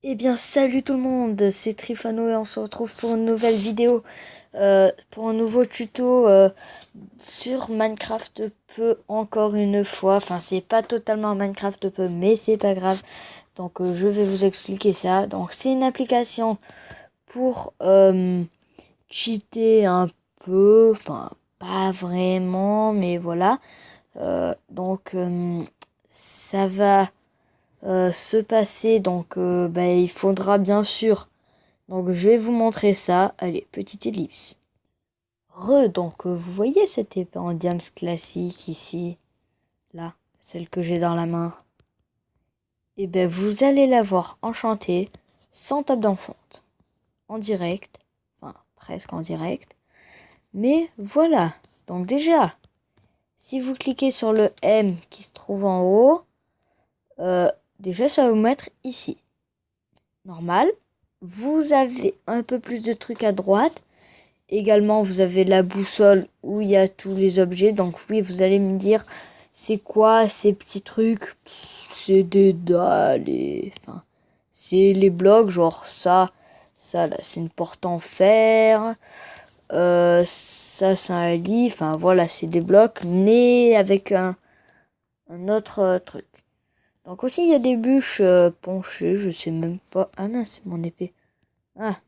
Eh bien, salut tout le monde, c'est Trifano et on se retrouve pour une nouvelle vidéo, pour un nouveau tuto sur Minecraft peu encore une fois. Enfin, c'est pas totalement Minecraft peu, mais c'est pas grave. Donc, je vais vous expliquer ça. Donc, c'est une application pour cheater un peu, enfin, pas vraiment, mais voilà. Ça va se passer. Il faudra bien sûr. Donc, je vais vous montrer ça. Allez, petite ellipse. Vous voyez cette épée en diams classique ici, là, celle que j'ai dans la main. Et ben, vous allez la voir enchantée, sans table d'enchante, en direct, enfin, presque en direct. Mais voilà. Donc déjà, si vous cliquez sur le M qui se trouve en haut, euh, déjà, ça va vous mettre ici. Normal. Vous avez un peu plus de trucs à droite. Également, vous avez la boussole où il y a tous les objets. Donc oui, vous allez me dire, c'est quoi ces petits trucs? C'est des dalles et... Enfin, c'est les blocs, genre ça là, c'est une porte en fer. Ça, c'est un lit. Enfin, voilà, c'est des blocs, mais avec un autre truc. Donc aussi, il y a des bûches penchées, je sais même pas. Ah mince, c'est mon épée. Ah,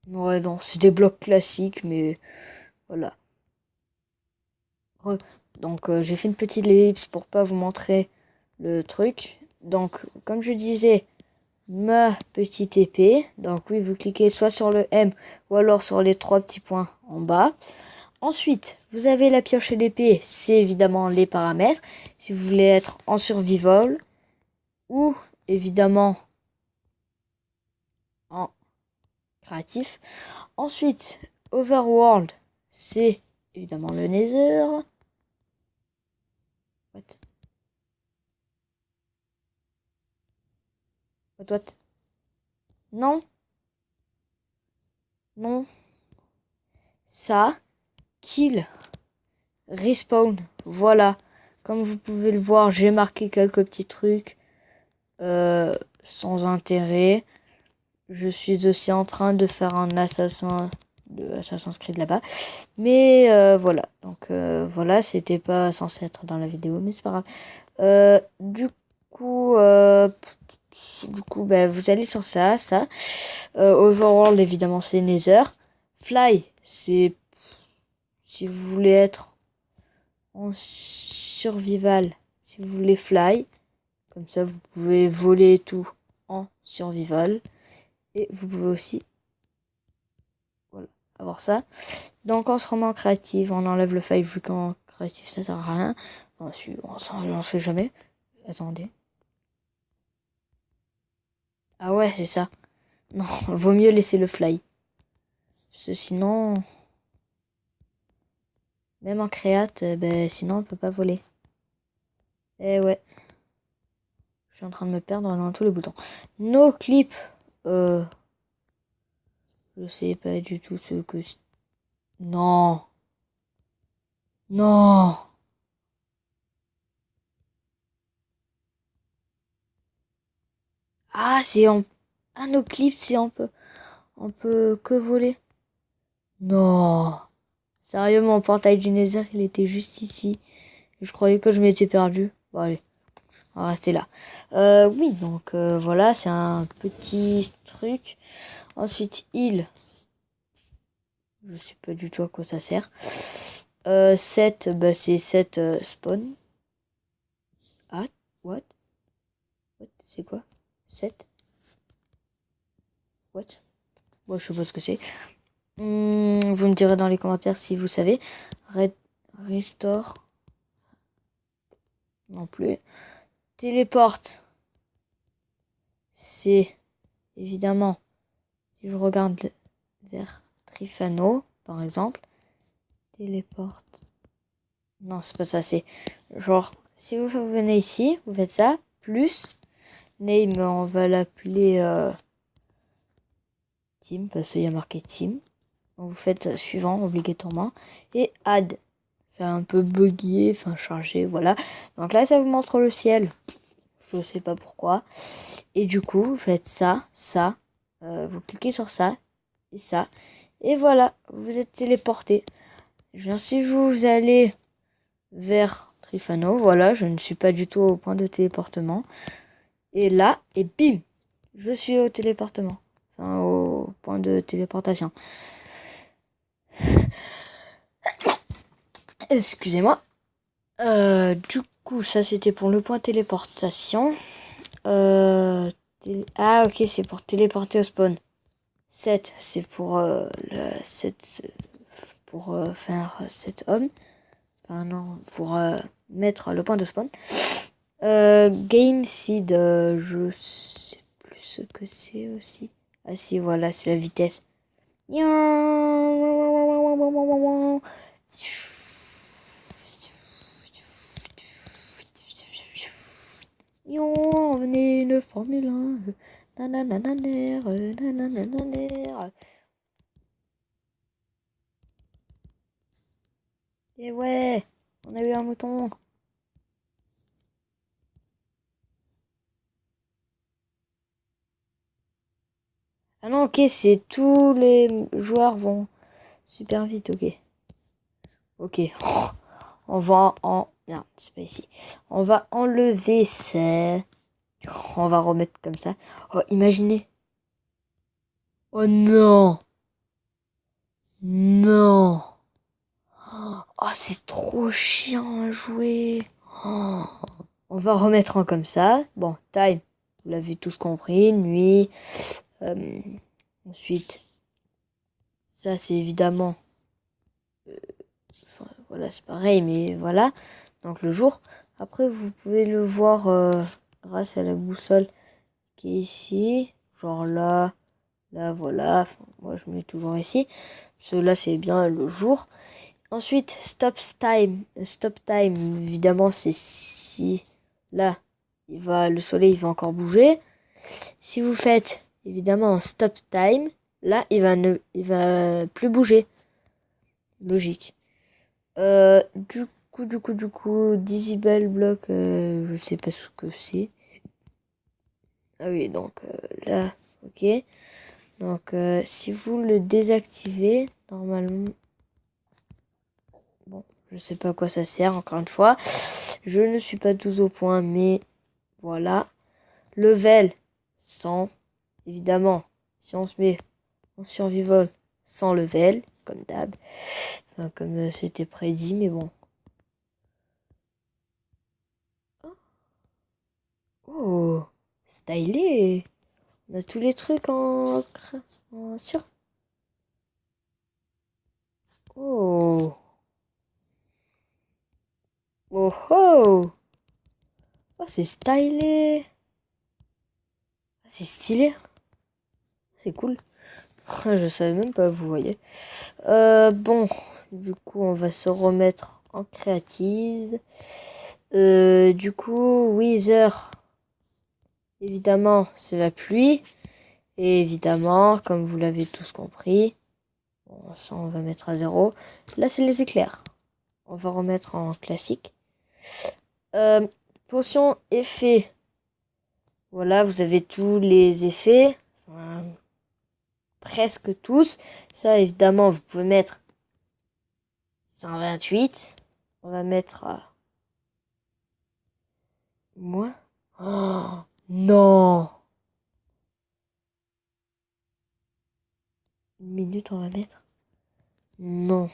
ouais, non, c'est des blocs classiques, mais voilà. Re- j'ai fait une petite ellipse pour pas vous montrer le truc. Donc, comme je disais, ma petite épée. Donc oui, vous cliquez soit sur le M ou alors sur les trois petits points en bas. Ensuite, vous avez la pioche et l'épée. C'est évidemment les paramètres. Si vous voulez être en survival ou évidemment en créatif. Ensuite, Overworld, c'est évidemment le Nether. What? What? Non, non. Ça, kill, respawn. Voilà. Comme vous pouvez le voir, j'ai marqué quelques petits trucs sans intérêt. Je suis aussi en train de faire un assassin de Assassin's Creed là-bas. Mais voilà. Voilà, c'était pas censé être dans la vidéo, mais c'est pas grave. Coup, euh, vous allez sur ça. Overworld, évidemment, c'est Nether. Fly, c'est si vous voulez être en survival. Si vous voulez fly, comme ça, vous pouvez voler et tout en survival. Et vous pouvez aussi, voilà, avoir ça. Donc, on se remet en créative. On enlève le file vu qu'en créatif, ça sert à rien. On s'en fait jamais. Attendez. Ah ouais, c'est ça. Non, vaut mieux laisser le fly. Parce que sinon, même en créate, sinon on peut pas voler. Eh ouais, je suis en train de me perdre dans tous les boutons. No clip. Euh, je sais pas du tout ce que... Non. Non. Ah, c'est en... Ah, no clip, c'est on peut que voler. Non. Sérieux, mon portail du Nether, il était juste ici. Je croyais que je m'étais perdu. Bon, allez. On va rester là. Oui, voilà, c'est un petit truc. Ensuite, il. Je sais pas du tout à quoi ça sert. 7, c'est 7 spawn. Ah, what? What? C'est quoi? 7? What? Moi, je sais pas ce que c'est. Vous me direz dans les commentaires si vous savez. Restore. Non plus. Téléporte. C'est évidemment, si je regarde vers Trifano, par exemple. Téléporte. Non, c'est pas ça, c'est genre, si vous venez ici, vous faites ça, plus name, on va l'appeler team, parce qu'il y a marqué team. Donc vous faites suivant, obligatoirement, et add. Ça a un peu bugué, enfin chargé, voilà. Donc là, ça vous montre le ciel. Je sais pas pourquoi. Et du coup, vous faites ça, ça. Vous cliquez sur ça et ça. Et voilà, vous êtes téléporté. Si vous allez vers Trifano, voilà, je ne suis pas du tout au point de téléportement. Et là, et bim, je suis au téléportement. Enfin, au point de téléportation. Excusez-moi. Du coup, ça c'était pour le point téléportation. Ah ok, c'est pour téléporter au spawn. 7, c'est pour pour faire 7 hommes. Enfin non, pour mettre le point de spawn. Game seed, je sais plus ce que c'est aussi. Ah si, voilà, c'est la vitesse. Venez une Formule 1. Nananananer, nananananer. Et ouais, on a eu un mouton. Ah non, ok, c'est tous les joueurs vont super vite, ok. Ok. On va en... Non, c'est pas ici. On va enlever ça. On va remettre comme ça. Oh, imaginez. Oh non. Non. Oh, c'est trop chiant à jouer. Oh. On va remettre en comme ça. Bon, time. Vous l'avez tous compris. Nuit. Ensuite, ça c'est évidemment... Enfin, voilà, c'est pareil, mais voilà. Donc le jour. Après, vous pouvez le voir grâce à la boussole qui est ici. Genre là, là, voilà. Enfin, moi, je mets toujours ici. Cela, c'est bien le jour. Ensuite, stop time. Stop time, évidemment, c'est si là, le soleil il va encore bouger. Si vous faites évidemment un stop time, là, il va plus bouger. Logique. Du coup, Disable Block, je sais pas ce que c'est. Ah oui, donc là, ok. Donc, si vous le désactivez, normalement, bon, je sais pas à quoi ça sert, encore une fois. Je ne suis pas 12 au point, mais voilà. Level 100, évidemment. Si on se met en survival, 100 level, comme d'hab. Enfin, comme c'était prédit, mais bon. Oh, stylé. On a tous les trucs en sur. Oh. Oh oh. Oh, c'est stylé. C'est stylé. C'est cool. Je savais même pas, vous voyez. Bon, du coup, on va se remettre en créative. Du coup, Weather, évidemment, c'est la pluie. Et évidemment, comme vous l'avez tous compris, bon, ça, on va mettre à 0. Là, c'est les éclairs. On va remettre en classique. Potion effet. Voilà, vous avez tous les effets. Enfin, presque tous. Ça, évidemment, vous pouvez mettre 128. On va mettre moi. Oh, non. Une minute, on va mettre. Non.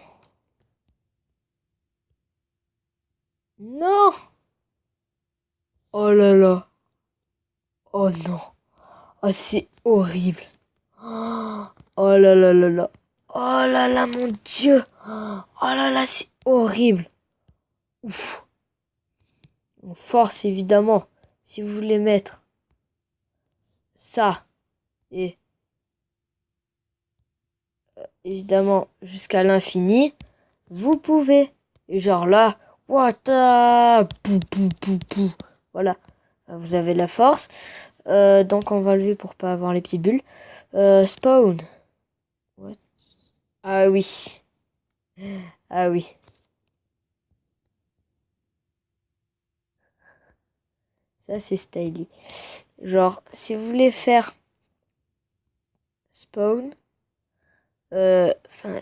Non. Oh là là. Oh non. Oh, c'est horrible. Oh là là là là. Oh là là, mon Dieu. Oh là là, c'est horrible. Ouf. On force, évidemment. Si vous voulez mettre ça et évidemment jusqu'à l'infini, vous pouvez. Et genre là, what pou, pou, pou, pou. Voilà, vous avez la force. Donc on va lever pour pas avoir les petites bulles. Spawn. What? Ah oui. Ah oui. Ça, c'est stylish. Genre, si vous voulez faire spawn,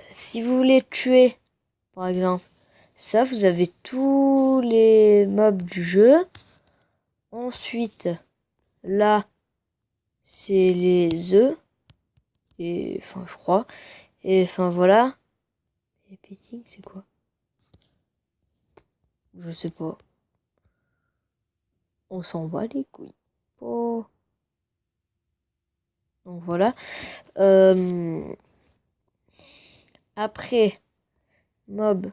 si vous voulez tuer, par exemple, ça, vous avez tous les mobs du jeu. Ensuite, là, c'est les œufs. Et, enfin, je crois. Et, enfin, voilà. Et pitting, c'est quoi? Je sais pas. On s'en bat les couilles. Oh. Donc, voilà. Après, mob.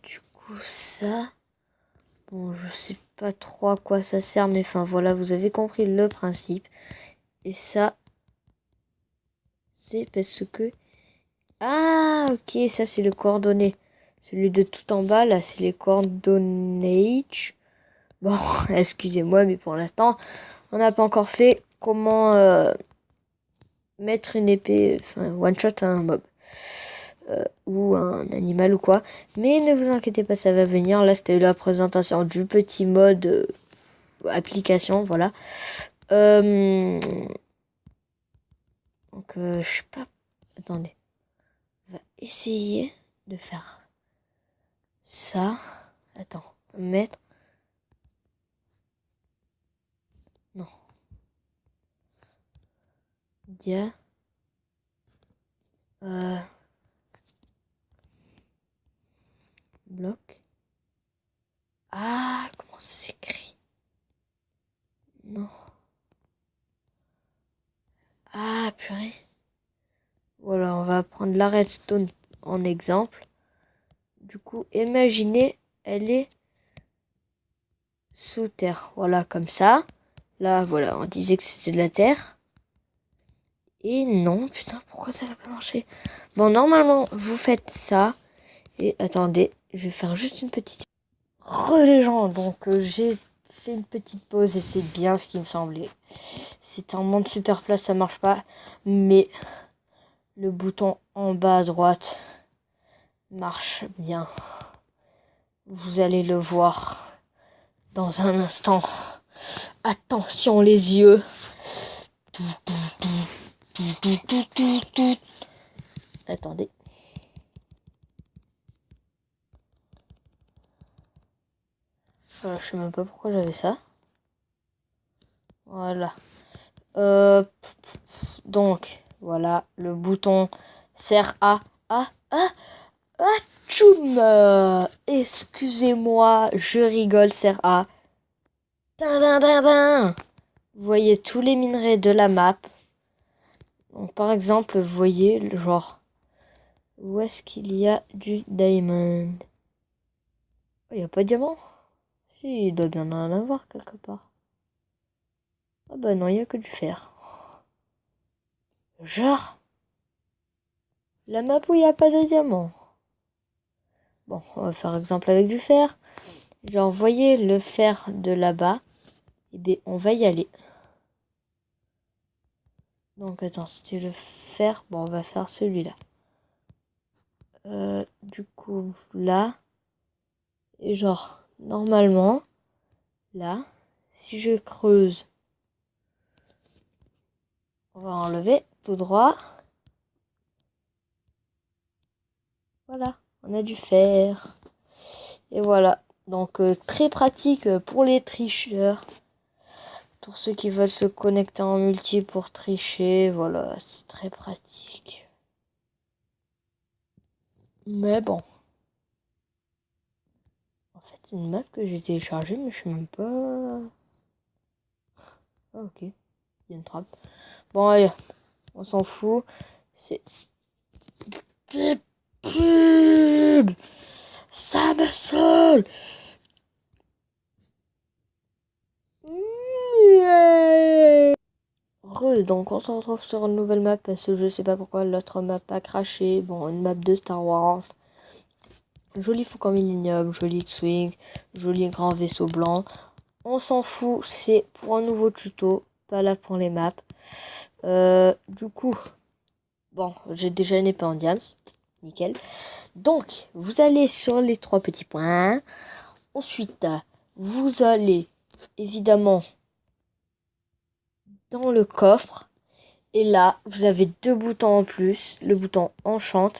Du coup, ça. Bon, je sais pas trop à quoi ça sert, mais enfin voilà, vous avez compris le principe. Et ça, c'est parce que... Ah, ok, ça c'est le coordonné. Celui de tout en bas, là, c'est les coordonnées. Bon, excusez-moi, mais pour l'instant, on n'a pas encore fait comment mettre une épée, enfin, one-shot à un mob. Ou un animal ou quoi. Mais ne vous inquiétez pas, ça va venir. Là, c'était la présentation du petit mode application, voilà. Donc, je sais pas. Attendez. On va essayer de faire ça. Attends. Mettre. Non. Dia. Bloc. Ah, comment ça s'écrit? Non. Ah, purée. Voilà, on va prendre la redstone en exemple. Du coup, imaginez, elle est sous terre. Voilà, comme ça. Là, voilà, on disait que c'était de la terre. Et non, putain, pourquoi ça va pas marcher? Bon, normalement, vous faites ça. Et attendez, je vais faire juste une petite... Les gens, donc j'ai fait une petite pause et c'est bien ce qui me semblait. C'est un monde super plat, ça marche pas. Mais le bouton en bas à droite marche bien. Vous allez le voir dans un instant. Attention les yeux. Attendez. Voilà, je sais même pas pourquoi j'avais ça. Voilà. Donc, voilà, le bouton sert à... Tchoum. Excusez-moi, je rigole, sert à... Vous voyez tous les minerais de la map. Donc, par exemple, vous voyez le genre... Où est-ce qu'il y a du diamond? Il n'y a pas de diamant? Si, il doit bien en avoir quelque part. Ah bah non, il n'y a que du fer. Genre, la map où il n'y a pas de diamant. Bon, on va faire exemple avec du fer. Genre, voyez le fer de là-bas. Et bien, on va y aller. Donc, attends, c'était le fer. Bon, on va faire celui-là. Du coup, là. Et genre, normalement, là, si je creuse, on va enlever tout droit. Voilà, on a du fer. Et voilà. Donc, très pratique pour les tricheurs. Pour ceux qui veulent se connecter en multi pour tricher, voilà, c'est très pratique. Mais bon. En fait, c'est une map que j'ai téléchargée, mais je sais même pas... Ah, ok. Il y a une trappe. Bon, allez. On s'en fout. C'est... Des pubs. Ça me saoule. Donc on se retrouve sur une nouvelle map parce que je sais pas pourquoi l'autre map a craché. Bon, une map de Star Wars. Joli Faucon Millenium, joli X-Wing, joli grand vaisseau blanc. On s'en fout, c'est pour un nouveau tuto, pas là pour les maps. Du coup, Bon, j'ai déjà une épée en diams. Nickel. Donc, vous allez sur les 3 petits points. Ensuite, vous allez évidemment dans le coffre. Et là, vous avez 2 boutons en plus. Le bouton Enchant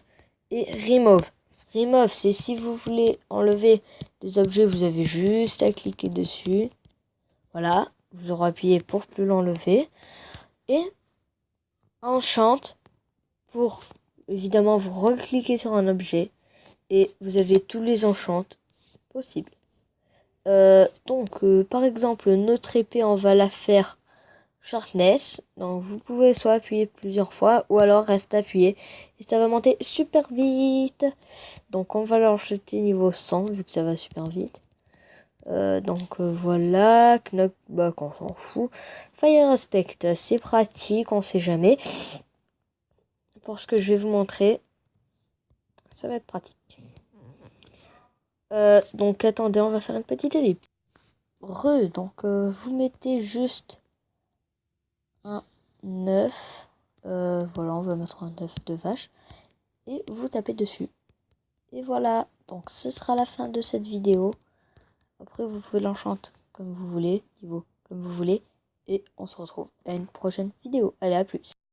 et Remove. Remove, c'est si vous voulez enlever des objets, vous avez juste à cliquer dessus. Voilà, vous aurez appuyé pour plus l'enlever. Et Enchant pour, évidemment, vous recliquez sur un objet. Et vous avez tous les enchants possibles. Par exemple, notre épée, on va la faire Sharpness. Donc, vous pouvez soit appuyer plusieurs fois ou alors rester appuyé. Et ça va monter super vite. Donc, on va l'enchaîner niveau 100 vu que ça va super vite. Voilà. Knockback, on s'en fout. Fire Aspect, c'est pratique, on sait jamais. Pour ce que je vais vous montrer, ça va être pratique. Donc, attendez, on va faire une petite ellipse. Vous mettez juste un 9. Voilà, on va mettre un 9 de vache. Et vous tapez dessus. Et voilà. Donc, ce sera la fin de cette vidéo. Après, vous pouvez l'enchanter comme vous voulez. Niveau comme vous voulez. Et on se retrouve à une prochaine vidéo. Allez, à plus.